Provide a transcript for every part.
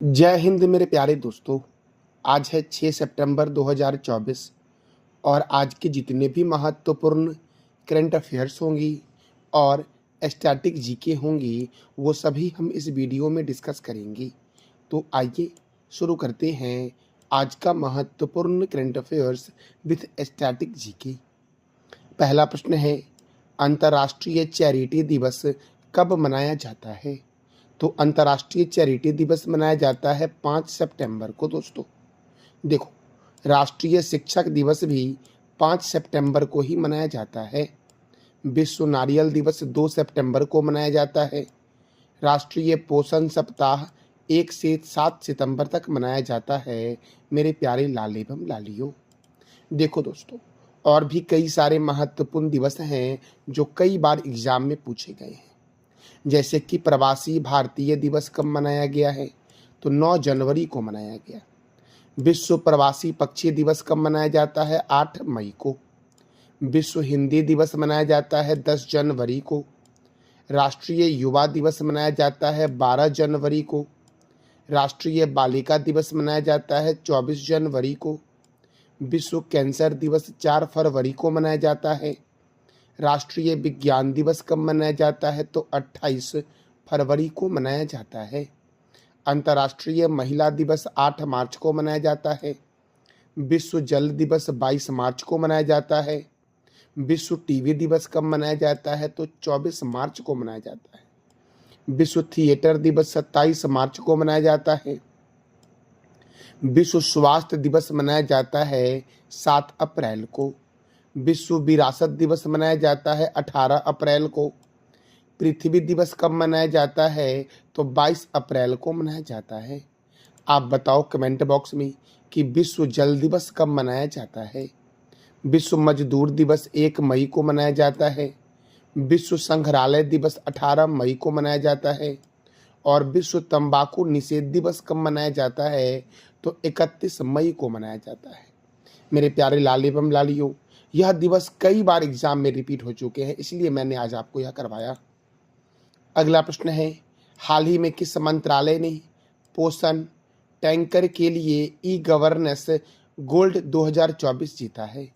जय हिंद मेरे प्यारे दोस्तों। आज है 6 सितंबर 2024 और आज के जितने भी महत्वपूर्ण करंट अफेयर्स होंगी और स्टैटिक जीके होंगी वो सभी हम इस वीडियो में डिस्कस करेंगे। तो आइए शुरू करते हैं आज का महत्वपूर्ण current affairs with static GK. पहला प्रश्न है, अंतर्राष्ट्रीय चैरिटी दिवस कब मनाया जाता है? तो अंतर्राष्ट्रीय चैरिटी दिवस मनाया जाता है 5 सितंबर को। दोस्तों देखो, राष्ट्रीय शिक्षक दिवस भी 5 सितंबर को ही मनाया जाता है। विश्व नारियल दिवस 2 सितंबर को मनाया जाता है। राष्ट्रीय पोषण सप्ताह 1 से 7 सितंबर तक मनाया जाता है मेरे प्यारे लाल एवं लालियों। देखो दोस्तों, और भी कई सारे महत्वपूर्ण दिवस हैं जो कई बार एग्जाम में पूछे गए हैं। जैसे कि प्रवासी भारतीय दिवस कब मनाया गया है? तो 9 जनवरी को मनाया गया। विश्व प्रवासी पक्षी दिवस कब मनाया जाता है? 8 मई को। विश्व हिंदी दिवस मनाया जाता है 10 जनवरी को। राष्ट्रीय युवा दिवस मनाया जाता है 12 जनवरी को। राष्ट्रीय बालिका दिवस मनाया जाता है 24 जनवरी को। विश्व कैंसर दिवस 4 फरवरी को मनाया जाता है। राष्ट्रीय विज्ञान दिवस कब मनाया जाता है? तो 28 फरवरी को मनाया जाता है। अंतर्राष्ट्रीय महिला दिवस 8 मार्च को मनाया जाता है। विश्व जल दिवस 22 मार्च को मनाया जाता है। विश्व टीवी दिवस कब मनाया जाता है? तो 24 मार्च को मनाया जाता है। विश्व थिएटर दिवस 27 मार्च को मनाया जाता है। विश्व स्वास्थ्य दिवस मनाया जाता है 7 अप्रैल को। विश्व विरासत दिवस मनाया जाता है 18 अप्रैल को। पृथ्वी दिवस कब मनाया जाता है? तो 22 अप्रैल को मनाया जाता है। आप बताओ कमेंट बॉक्स में कि विश्व जल दिवस कब मनाया जाता है। विश्व मजदूर दिवस 1 मई को मनाया जाता है। विश्व संग्रहालय दिवस 18 मई को मनाया जाता है। और विश्व तंबाकू निषेध दिवस कब मनाया जाता है? तो 31 मई को मनाया जाता है। मेरे प्यारे लाल एवं लालियों, यह दिवस कई बार एग्जाम में रिपीट हो चुके हैं, इसलिए मैंने आज आपको यह करवाया। अगला प्रश्न है, हाल ही में किस मंत्रालय ने पोषण टैंकर के लिए ई गवर्नेंस गोल्ड 2024 जीता है?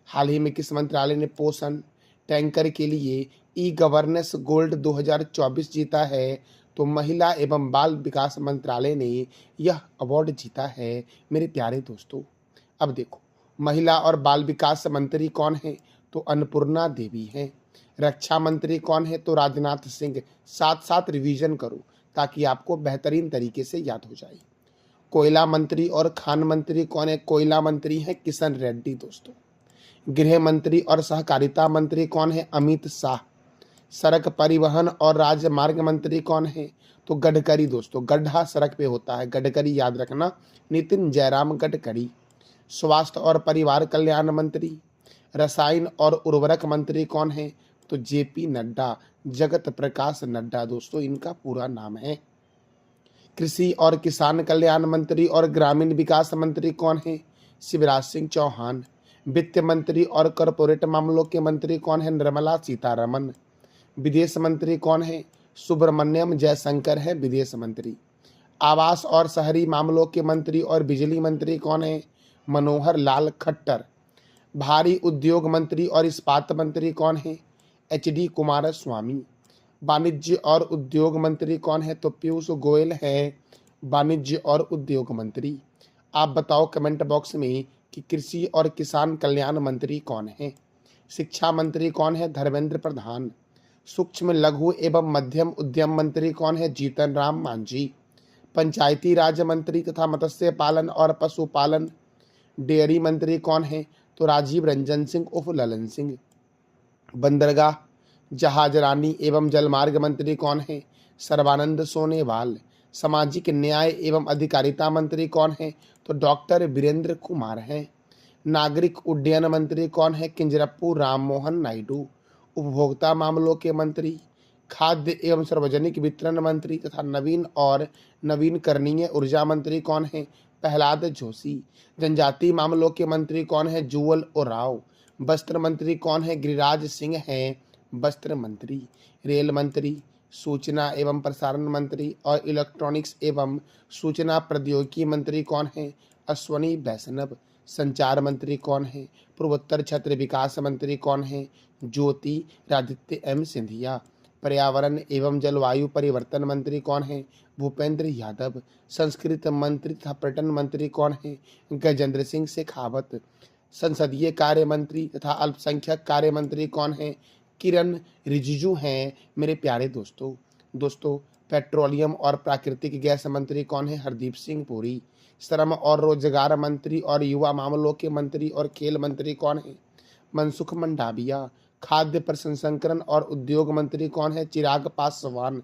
हाल ही में किस मंत्रालय ने पोषण टैंकर के लिए ई गवर्नेंस गोल्ड 2024 जीता है? तो महिला एवं बाल विकास मंत्रालय ने यह अवार्ड जीता है मेरे प्यारे दोस्तों। अब देखो, महिला और बाल विकास मंत्री कौन है? तो अन्नपूर्णा देवी हैं। रक्षा मंत्री कौन है? तो राजनाथ सिंह। साथ साथ रिवीजन करो ताकि आपको बेहतरीन तरीके से याद हो जाए। कोयला मंत्री और खान मंत्री कौन है? कोयला मंत्री है किशन रेड्डी दोस्तों। गृह मंत्री और सहकारिता मंत्री कौन है? अमित शाह। सड़क परिवहन और राजमार्ग मंत्री कौन है? तो गडकरी दोस्तों। गड्ढा सड़क पे होता है, गडकरी याद रखना, नितिन जयराम गडकरी। स्वास्थ्य और परिवार कल्याण मंत्री, रसायन और उर्वरक मंत्री कौन है? तो जेपी नड्डा, जगत प्रकाश नड्डा दोस्तों इनका पूरा नाम है। कृषि और किसान कल्याण मंत्री और ग्रामीण विकास मंत्री कौन है? शिवराज सिंह चौहान। वित्त मंत्री और कॉरपोरेट मामलों के मंत्री कौन है? निर्मला सीतारमन। विदेश मंत्री कौन है? सुब्रमण्यम जयशंकर है विदेश मंत्री। आवास और शहरी मामलों के मंत्री और बिजली मंत्री कौन है? मनोहर लाल खट्टर। भारी उद्योग मंत्री और इस्पात मंत्री कौन है? एचडी कुमारस्वामी। वाणिज्य और उद्योग मंत्री कौन है? तो पीयूष गोयल है वाणिज्य और उद्योग मंत्री। आप बताओ कमेंट बॉक्स में कि कृषि और किसान कल्याण मंत्री कौन है? शिक्षा मंत्री कौन है? धर्मेंद्र प्रधान। सूक्ष्म लघु एवं मध्यम उद्यम मंत्री कौन है? जीतन राम मांझी। पंचायती राज मंत्री तथा मत्स्य पालन और पशुपालन डेयरी मंत्री कौन है? तो राजीव रंजन सिंह उर्फ ललन सिंह। बंदरगाह जहाजरानी एवं जलमार्ग मंत्री कौन है? सर्बानंद सोनेवाल। सामाजिक न्याय एवं अधिकारिता मंत्री कौन है? तो डॉक्टर वीरेंद्र कुमार हैं। नागरिक उड्डयन मंत्री कौन है? किंजरप्पू राम मोहन नायडू। उपभोक्ता मामलों के मंत्री, खाद्य एवं सार्वजनिक वितरण मंत्री तथा नवीन और नवीनकरणीय ऊर्जा मंत्री कौन है? प्रहलाद जोशी। जनजातीय मामलों के मंत्री कौन है? जुअल ओराव। वस्त्र मंत्री कौन है? गिरिराज सिंह हैं वस्त्र मंत्री। रेल मंत्री सूचना एवं प्रसारण मंत्री और इलेक्ट्रॉनिक्स एवं सूचना प्रौद्योगिकी मंत्री कौन है? अश्वनी वैष्णव। संचार मंत्री कौन है? पूर्वोत्तर क्षेत्र विकास मंत्री कौन है? ज्योतिरादित्य एम सिंधिया। पर्यावरण एवं जलवायु परिवर्तन मंत्री कौन है? भूपेंद्र यादव। संस्कृत मंत्री तथा पर्यटन मंत्री कौन है? गजेंद्र सिंह शेखावत। संसदीय कार्य मंत्री तथा अल्पसंख्यक कार्य मंत्री कौन है? किरण रिजिजू हैं। मेरे प्यारे दोस्तों पेट्रोलियम और प्राकृतिक गैस मंत्री कौन है? हरदीप सिंह पुरी। श्रम और रोजगार मंत्री और युवा मामलों के मंत्री और खेल मंत्री कौन है? मनसुख मंडाविया। खाद्य प्रसंस्करण और उद्योग मंत्री कौन है? चिराग पासवान।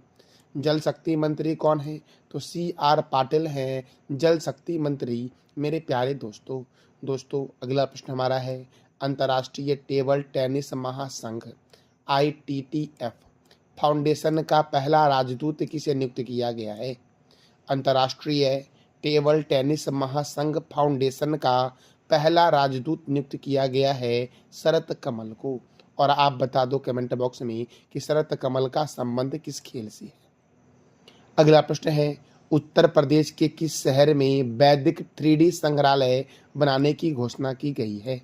जल शक्ति मंत्री कौन है? तो CR पाटिल हैं जल शक्ति मंत्री। मेरे प्यारे दोस्तों अगला प्रश्न हमारा है, अंतर्राष्ट्रीय टेबल टेनिस महासंघ ITTF फाउंडेशन का पहला राजदूत किसे नियुक्त किया गया है? अंतर्राष्ट्रीय टेबल टेनिस महासंघ फाउंडेशन का पहला राजदूत नियुक्त किया गया है शरत कमल को। और आप बता दो कमेंट बॉक्स में कि शरत कमल का संबंध किस खेल से है। अगला प्रश्न है, उत्तर प्रदेश के किस शहर में वैदिक 3D संग्रहालय बनाने की घोषणा की गई है?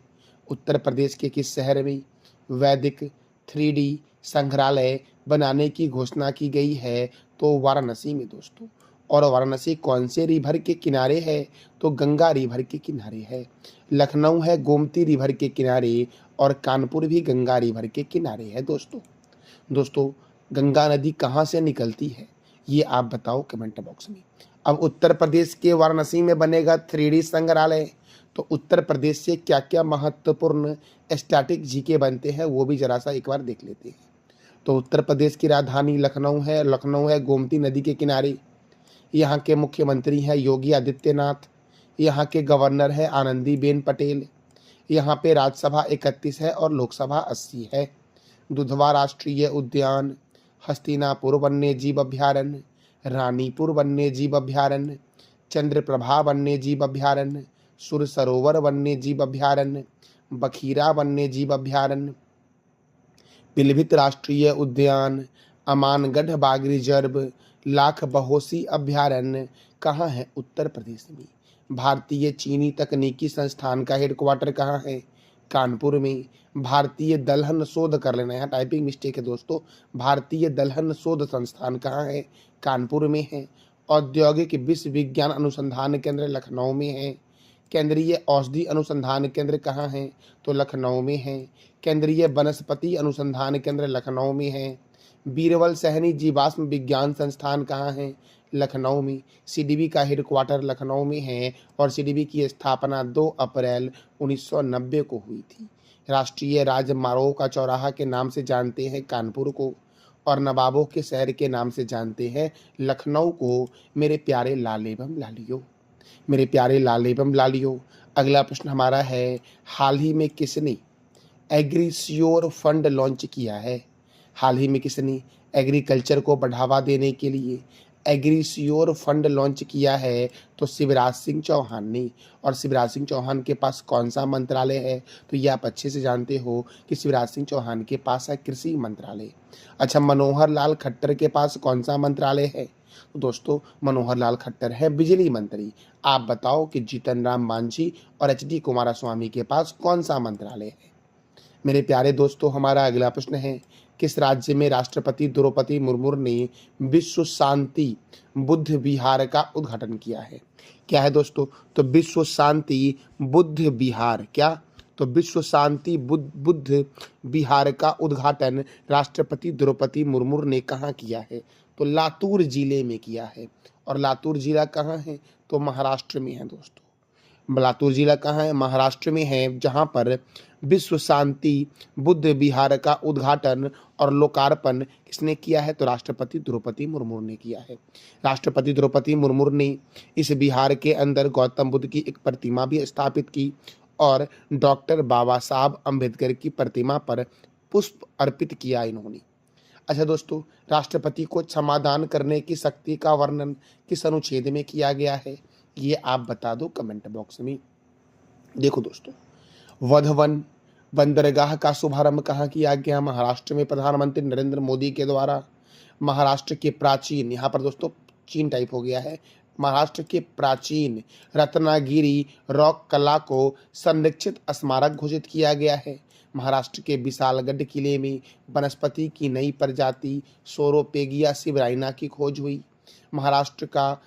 उत्तर प्रदेश के किस शहर में वैदिक 3D संग्रहालय बनाने की घोषणा की गई है? तो वाराणसी में दोस्तों। और वाराणसी कौन से रिवर के किनारे है? तो गंगा रिवर के किनारे है। लखनऊ है गोमती रिवर के किनारे और कानपुर भी गंगा रिवर के किनारे है दोस्तों गंगा नदी कहाँ से निकलती है ये आप बताओ कमेंट बॉक्स में। अब उत्तर प्रदेश के वाराणसी में बनेगा 3D संग्रहालय, तो उत्तर प्रदेश से क्या क्या महत्वपूर्ण स्टैटिक जीके बनते हैं वो भी जरा सा एक बार देख लेते हैं। तो उत्तर प्रदेश की राजधानी लखनऊ है गोमती नदी के किनारे। यहाँ के मुख्यमंत्री हैं योगी आदित्यनाथ। यहाँ के गवर्नर है आनंदीबेन पटेल। यहाँ पे राज्यसभा 31 है और लोकसभा 80 है। दुधवा राष्ट्रीय उद्यान, हस्तिनापुर वन्य जीव अभ्यारण्य, रानीपुर वन्य जीव अभ्यारण्य, चंद्रप्रभा वन्य जीव अभ्यारण्य, सुर सरोवर वन्य जीव अभ्यारण्य, बखीरा वन्य जीव अभ्यारण्य, पीलीभीत राष्ट्रीय उद्यान, अमानगढ़ बाघ रिजर्व, लाख बहोसी अभ्यारण्य कहाँ है? उत्तर प्रदेश में। भारतीय चीनी तकनीकी संस्थान का हेडक्वार्टर कहाँ है? कानपुर में। भारतीय दलहन शोध कर लेना, यहाँ टाइपिंग मिस्टेक है दोस्तों। भारतीय दलहन शोध संस्थान कहाँ है? कानपुर में है। औद्योगिक विश्व विज्ञान अनुसंधान केंद्र लखनऊ में है। केंद्रीय औषधि अनुसंधान केंद्र कहाँ है? तो लखनऊ में है। केंद्रीय वनस्पति अनुसंधान केंद्र लखनऊ में है। बीरबल सहनी जीवाश्म विज्ञान संस्थान कहाँ है? लखनऊ में। CDB का हेडक्वार्टर लखनऊ में है और CDB की स्थापना 2 अप्रैल 1990 को हुई थी। राष्ट्रीय राजमार्गों का चौराहा के नाम से जानते हैं कानपुर को और नवाबों के शहर के नाम से जानते हैं लखनऊ को। मेरे प्यारे लाल एवं लालियो अगला प्रश्न हमारा है, हाल ही में किसने एग्रीश्योर फंड लॉन्च किया है? हाल ही में किसने एग्रीकल्चर को बढ़ावा देने के लिए एग्रीश्योर फंड लॉन्च किया है? तो शिवराज सिंह चौहान ने। और शिवराज सिंह चौहान के पास कौन सा मंत्रालय है? तो ये आप अच्छे से जानते हो कि शिवराज सिंह चौहान के पास है कृषि मंत्रालय। अच्छा, मनोहर लाल खट्टर के पास कौन सा मंत्रालय है? तो दोस्तों मनोहर लाल खट्टर है बिजली मंत्री। आप बताओ कि जीतन राम मांझी और HD कुमारस्वामी के पास कौन सा मंत्रालय है? मेरे प्यारे दोस्तों हमारा अगला प्रश्न है, किस राज्य में राष्ट्रपति द्रौपदी मुर्मू ने विश्व शांति बुद्ध विहार का उद्घाटन किया है? क्या है दोस्तों? तो विश्व शांति बुद्ध विहार। क्या? तो विश्व शांति बुद्ध विहार का उद्घाटन राष्ट्रपति द्रौपदी मुर्मू ने कहाँ किया है? तो लातूर जिले में किया है। और लातूर जिला कहाँ है? तो महाराष्ट्र में है दोस्तों। लातूर जिला कहाँ है? महाराष्ट्र में है, जहाँ पर विश्व शांति बुद्ध विहार का उद्घाटन और लोकार्पण किसने किया है? तो राष्ट्रपति द्रौपदी मुर्मू ने किया है। राष्ट्रपति द्रौपदी मुर्मू ने इस विहार के अंदर गौतम बुद्ध की एक प्रतिमा भी स्थापित की और डॉक्टर बाबा साहब अम्बेडकर की प्रतिमा पर पुष्प अर्पित किया इन्होंने। अच्छा दोस्तों, राष्ट्रपति को क्षमादान करने की शक्ति का वर्णन किस अनुच्छेद में किया गया है? ये आप बता दो कमेंट बॉक्स में। देखो दोस्तों, वधवन बंदरगाह का शुभारंभ कहाँ किया गया? महाराष्ट्र में प्रधानमंत्री नरेंद्र मोदी के द्वारा। महाराष्ट्र के प्राचीन, यहाँ पर दोस्तों चीन टाइप हो गया है, महाराष्ट्र के प्राचीन रत्नागिरी रॉक कला को संरक्षित स्मारक घोषित किया गया है। महाराष्ट्र के विशालगढ़ किले में वनस्पति की नई प्रजाति सोरोपेगिया सिबराइना की खोज हुई। महाराष्ट्र का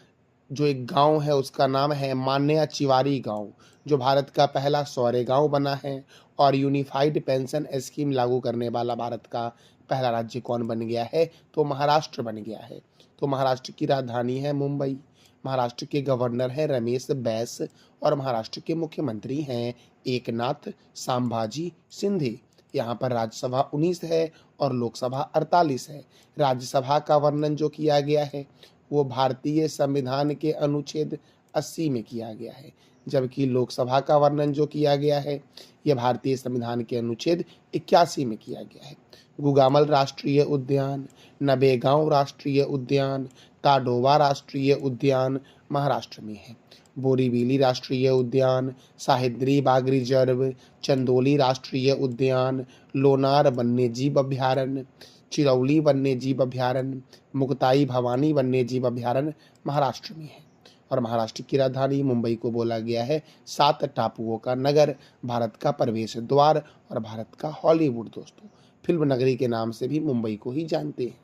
जो एक गांव है उसका नाम है मान्या चिवारी गांव, जो भारत का पहला सौर गांव बना है। और यूनिफाइड पेंशन स्कीम लागू करने वाला भारत का पहला राज्य कौन बन गया है? तो महाराष्ट्र बन गया है। तो महाराष्ट्र की राजधानी है मुंबई। महाराष्ट्र के गवर्नर हैं रमेश बैस और महाराष्ट्र के मुख्यमंत्री हैं एकनाथ संभाजी शिंदे। यहाँ पर राज्यसभा 19 है और लोकसभा 48 है। राज्यसभा का वर्णन जो किया गया है वो भारतीय संविधान के अनुच्छेद 80 में किया गया है, जबकि लोकसभा का वर्णन जो किया गया है यह भारतीय संविधान के अनुच्छेद 81 में किया गया है। गुगामल राष्ट्रीय उद्यान, नवेगांव राष्ट्रीय उद्यान, ताडोवा राष्ट्रीय उद्यान महाराष्ट्र में है। बोरीवली राष्ट्रीय उद्यान, साहिद्री बाघ रिजर्व, चंदोली राष्ट्रीय उद्यान, लोनार वन्यजीव अभ्यारण्य, चिरौली वन्यजीव अभ्यारण्य, मुक्ताई भवानी वन्यजीव अभ्यारण्य महाराष्ट्र में है। और महाराष्ट्र की राजधानी मुंबई को बोला गया है 7 टापुओं का नगर, भारत का प्रवेश द्वार और भारत का हॉलीवुड। दोस्तों फिल्म नगरी के नाम से भी मुंबई को ही जानते हैं।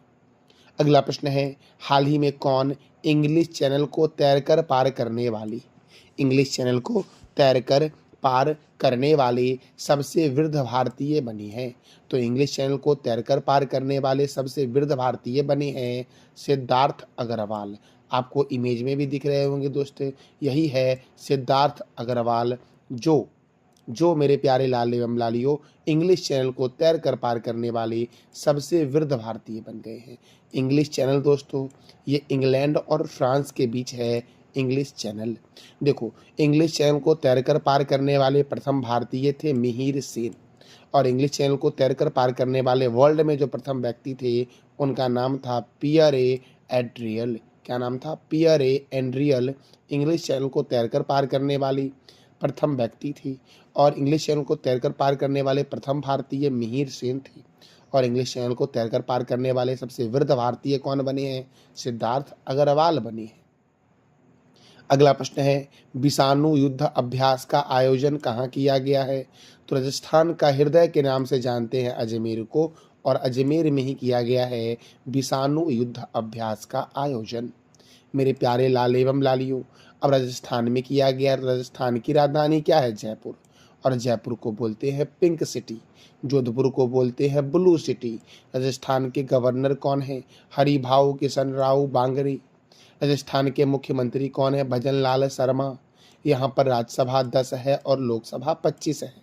अगला प्रश्न है, हाल ही में कौन इंग्लिश चैनल को तैरकर पार करने वाली सबसे वृद्ध भारतीय बनी है? तो इंग्लिश चैनल को तैरकर पार करने वाले सबसे वृद्ध भारतीय बने हैं सिद्धार्थ अग्रवाल। आपको इमेज में भी दिख रहे होंगे दोस्तों, यही है सिद्धार्थ अग्रवाल जो मेरे प्यारे लाल एवं लालियों इंग्लिश चैनल को तैर कर पार करने वाले सबसे वृद्ध भारतीय बन गए हैं। इंग्लिश चैनल दोस्तों ये इंग्लैंड और फ्रांस के बीच है इंग्लिश चैनल। देखो इंग्लिश चैनल को तैरकर पार करने वाले प्रथम भारतीय थे मिहिर सेन, और इंग्लिश चैनल को तैरकर पार करने वाले वर्ल्ड में जो प्रथम व्यक्ति थे उनका नाम था पियर ए एड्रियल। क्या नाम था? पियर ए एंड्रियल इंग्लिश चैनल को तैरकर पार करने वाली प्रथम व्यक्ति थी। और इंग्लिश चैनल को तैरकर पार करने वाले प्रथम भारतीय मिहिर सेन थे। और इंग्लिश चैनल को तैरकर पार करने वाले सबसे वृद्ध भारतीय कौन बने हैं? सिद्धार्थ अग्रवाल बने हैं। अगला प्रश्न है, बिसानु युद्ध अभ्यास का आयोजन कहाँ किया गया है? तो राजस्थान का हृदय के नाम से जानते हैं अजमेर को, और अजमेर में ही किया गया है बिसानु युद्ध अभ्यास का आयोजन। मेरे प्यारे लाल एवं लालियों, अब राजस्थान में किया गया। राजस्थान की राजधानी क्या है? जयपुर। और जयपुर को बोलते हैं पिंक सिटी, जोधपुर को बोलते हैं ब्लू सिटी। राजस्थान के गवर्नर कौन है? हरिभाऊ किशन राव बांगरी। राजस्थान के मुख्यमंत्री कौन है? भजन लाल शर्मा। यहाँ पर राज्यसभा 10 है और लोकसभा 25 है।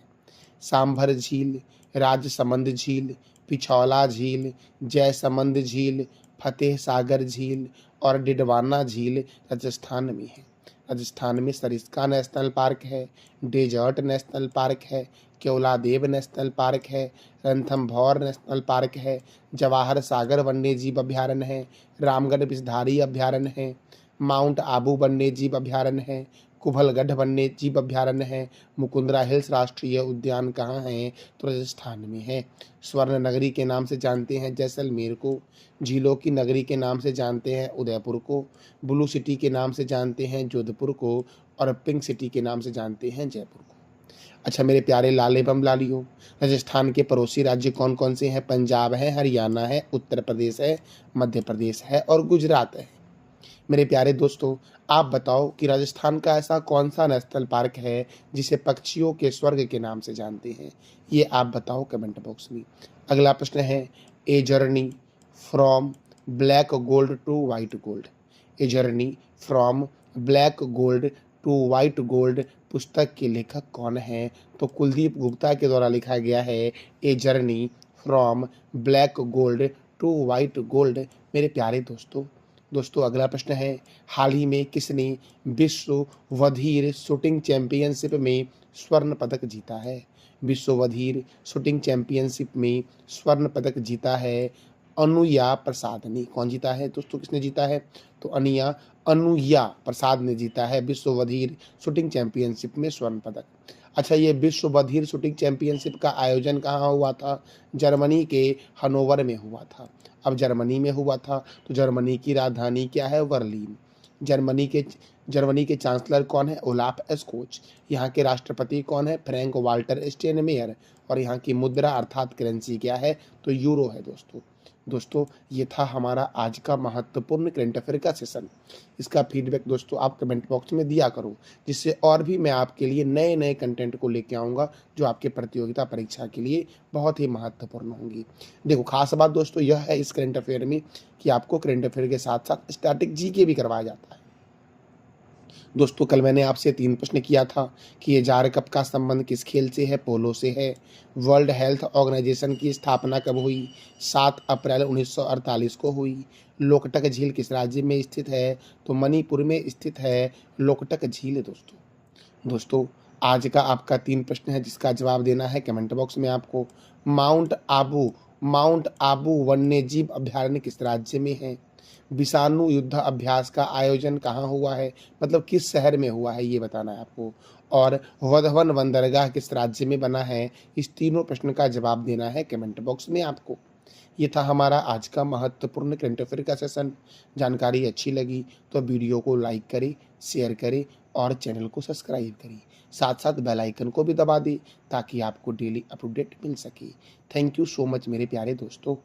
सांभर झील, राजसमंद झील, पिछौला झील, जयसमंद झील, फतेह सागर झील और डिडवाना झील राजस्थान में है। राजस्थान में सरिस्का नेशनल पार्क है, डेजर्ट नेशनल पार्क है, केवलादेव नेशनल पार्क है, रणथंभौर नेशनल पार्क है, जवाहर सागर वन्यजीव अभ्यारण्य है, रामगढ़ विषधारी अभ्यारण्य है, माउंट आबू वन्यजीव अभ्यारण्य है, कुभलगढ़ वन्यजीव अभ्यारण्य है। मुकुंदरा हिल्स राष्ट्रीय उद्यान कहाँ है? तो राजस्थान में है। स्वर्ण नगरी के नाम से जानते हैं जैसलमेर को, झीलों की नगरी के नाम से जानते हैं उदयपुर को, ब्लू सिटी के नाम से जानते हैं जोधपुर को, और पिंक सिटी के नाम से जानते हैं जयपुर को। अच्छा मेरे प्यारे लाल एवं लालियों, राजस्थान के पड़ोसी राज्य कौन कौन से हैं? पंजाब है, हरियाणा है, उत्तर प्रदेश है, मध्य प्रदेश है और गुजरात है। मेरे प्यारे दोस्तों, आप बताओ कि राजस्थान का ऐसा कौन सा नेशनल पार्क है जिसे पक्षियों के स्वर्ग के नाम से जानते हैं? ये आप बताओ कमेंट बॉक्स में। अगला प्रश्न है, a journey from black gold to white gold. A journey from black gold to white gold पुस्तक के लेखक कौन है? तो कुलदीप गुप्ता के द्वारा लिखा गया है a journey from black gold to white gold. मेरे प्यारे दोस्तों अगला प्रश्न है, हाल ही में किसने विश्व वधीर शूटिंग चैंपियनशिप में स्वर्ण पदक जीता है? विश्व वधीर शूटिंग चैंपियनशिप में स्वर्ण पदक जीता है अनुया प्रसाद ने। कौन जीता है दोस्तों? किसने जीता है? तो अनुया प्रसाद ने जीता है विश्व वधीर शूटिंग चैंपियनशिप में स्वर्ण पदक। अच्छा, ये विश्व बधिर शूटिंग चैंपियनशिप का आयोजन कहाँ हुआ था? जर्मनी के हनोवर में हुआ था। अब जर्मनी में हुआ था, तो जर्मनी की राजधानी क्या है? बर्लिन। जर्मनी के चांसलर कौन है? Olaf Scholz. यहाँ के राष्ट्रपति कौन है? Frank Walter Steinmeier. और यहाँ की मुद्रा अर्थात करेंसी क्या है? तो यूरो है दोस्तों ये था हमारा आज का महत्वपूर्ण करंट अफेयर का सेशन। इसका फीडबैक दोस्तों आप कमेंट बॉक्स में दिया करो, जिससे और भी मैं आपके लिए नए नए कंटेंट को लेके आऊँगा जो आपके प्रतियोगिता परीक्षा के लिए बहुत ही महत्वपूर्ण होंगी। देखो खास बात दोस्तों यह है इस करंट अफेयर में कि आपको करंट अफेयर के साथ साथ स्टैटिक जीके भी करवाया जाता है। दोस्तों कल मैंने आपसे 3 प्रश्न किया था कि ये जार कप का संबंध किस खेल से है? पोलो से है। वर्ल्ड हेल्थ ऑर्गेनाइजेशन की स्थापना कब हुई? 7 अप्रैल 1948 को हुई। लोकटक झील किस राज्य में स्थित है? तो मणिपुर में स्थित है लोकटक झील दोस्तों आज का आपका 3 प्रश्न है जिसका जवाब देना है कमेंट बॉक्स में आपको। माउंट आबू वन्यजीव अभयारण्य किस राज्य में है? विषाणु युद्ध अभ्यास का आयोजन कहाँ हुआ है? मतलब किस शहर में हुआ है ये बताना है आपको। और वधवन बंदरगाह किस राज्य में बना है? इस तीनों प्रश्न का जवाब देना है कमेंट बॉक्स में आपको। ये था हमारा आज का महत्वपूर्ण करंट अफेयर का सेशन। जानकारी अच्छी लगी तो वीडियो को लाइक करें, शेयर करें और चैनल को सब्सक्राइब करें। साथ साथ बेल आइकन को भी दबा दें ताकि आपको डेली अपडेट मिल सके। थैंक यू सो मच मेरे प्यारे दोस्तों।